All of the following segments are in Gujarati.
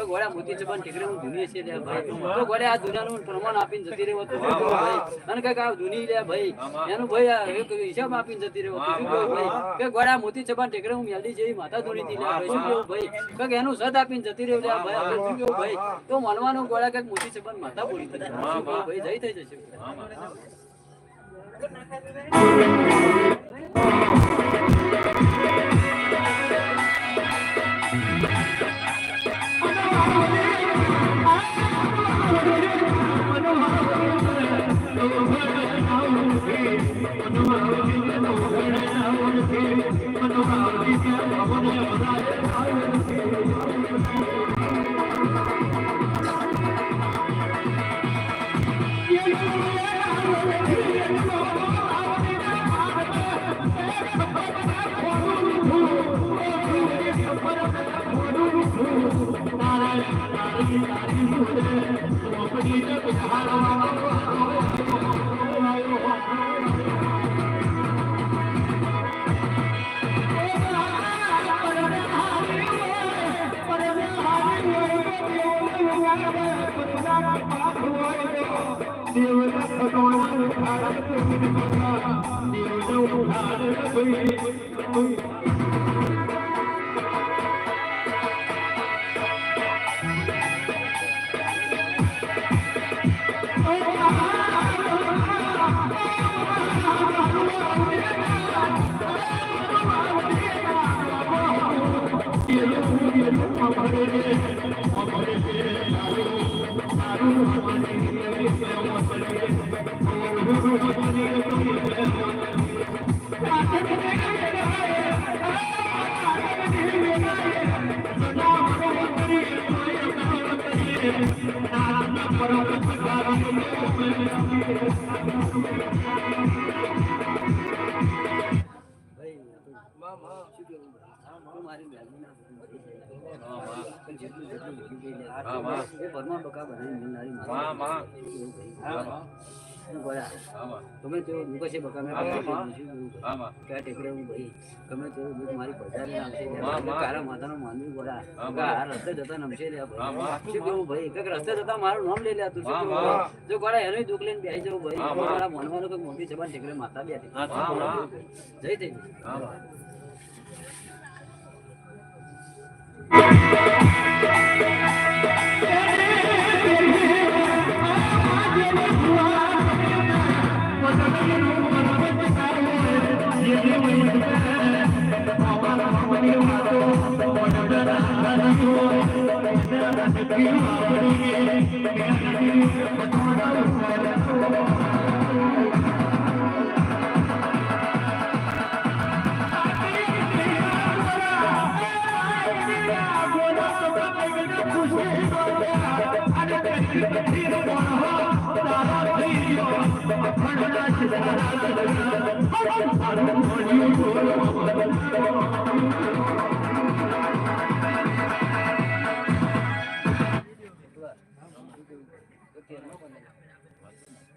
ગોળા મોતી ચબન ઠીકરે હું ધૂની છે લે ભાઈ તો ગોળે આ દુનિયાનું પ્રમાણ આપીને જતી રહ્યો તો ભાઈ અને કઈક આ ધૂની લે ભાઈ એનું ભાઈ આ એક હિસાબ આપીને જતી રહ્યો તો શું કેવું ભાઈ કે ગોળા મોતી ચબન ઠીકરે હું મેલડી જેવી માતા ધૂની થી લે ભાઈ શું કેવું ભાઈ કઈક એનું સદ આપીને જતી રહ્યો લે ભાઈ શું કેવું ભાઈ તો માનવાનું ગોળા કઈક મોતી ચબન માતા બોલી થઈ શું કેવું ભાઈ જઈ થઈ જશે તમે તો છે બકા મેં ટેકરે હું ભાઈ તમે તો મારી બજારે આવશે કારા માતાનો માનવી બોલા આ રસ્તે જતા નમશે લે શું કેવું ભાઈ કઈક રસ્તે જતા મારું નામ લઈ લે તું જો ગોળા એનો દુઃખ લઈને બેસી જવું ભાઈ મારા મનવાનું કઈક મોટી જબાન ટેકરે માતા બેઠી જઈ થઈ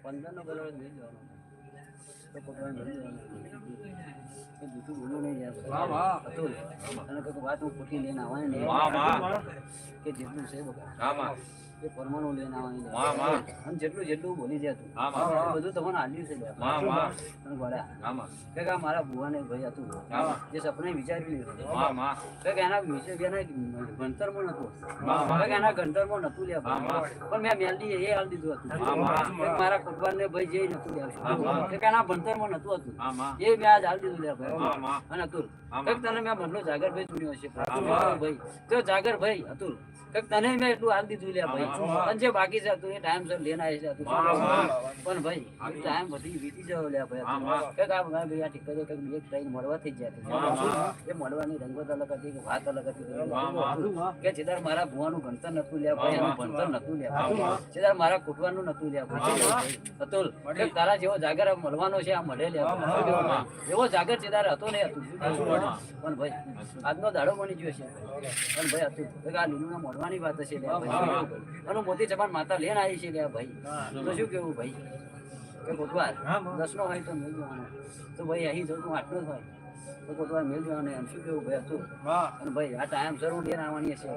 પંદર નો બરાબર નહીં જવાનો તો પકડવા નહીં જવાનું જૂઠું બોલું નહીં યાર હતું અને કઈક વાત હું ખોટી લઈને આવવાની નહીં કે જેટલું છે બકા એ પરમાણુ લઈને આવવાની અને જેટલું બોલી જાય તું બધું તમને આલ્યું છે કે મારા બુવાને ભાઈ હતું જે સપને વિચારી લીધું એના ગણતરમાં નતું એના ગણતરમાં નતું લે પણ મેં મેલડી એ હાલ દીધું હતું મારા કુટુંબને ભાઈ જે નતું લે એના ભણતરમાં નતું હતું એ મેં આજ હાલ દીધું લે ભાઈ અને અતુલ તને મેં બદલો જાગરભાઈ ચૂન્યો છે ભાઈ તો જાગરભાઈ અતુલ તને મેં એટલું હાલ દીધું લે ભાઈ અને જે બાકી છે તું એ ટાઈમ સર લઈને આવી છે પણ ભાઈ ટાઈમ બધી વીતી જવો લે ભાઈ ભાઈ આ ઠીક એક ટાઈમ મળવા થઈ ગયા એ મળવાની રંગત અલગ હતી કે વાત અલગ હતી કે જેદાર મારા ભુવાનું ભણતર નતું લે ભાઈ એનું ભણતર નતું લે જેદાર મારા કુટવાનું નતું લે અતુલ તારા જેવો જાગર મળવાનો છે આ મળે લે એવો જાગર જેદાર હતો ને હતું પણ ભાઈ આજનો દાડો બની ગયો છે પણ ભાઈ હતું આ લીલું મળવાની વાત છે અને મોટી જબાન માતા લઈને આવી છે ભાઈ તો શું કેવું ભાઈ કે કોટવાર 10 નો હોય તો મેળ જવાનો તો ભાઈ અહીં જો 8 નો હોય તો કોટવાર મેળ જવાનો એમ શું કેવું ભાઈ હતું અને ભાઈ આ ટાઈમ જરૂર લઈને આવવાની છે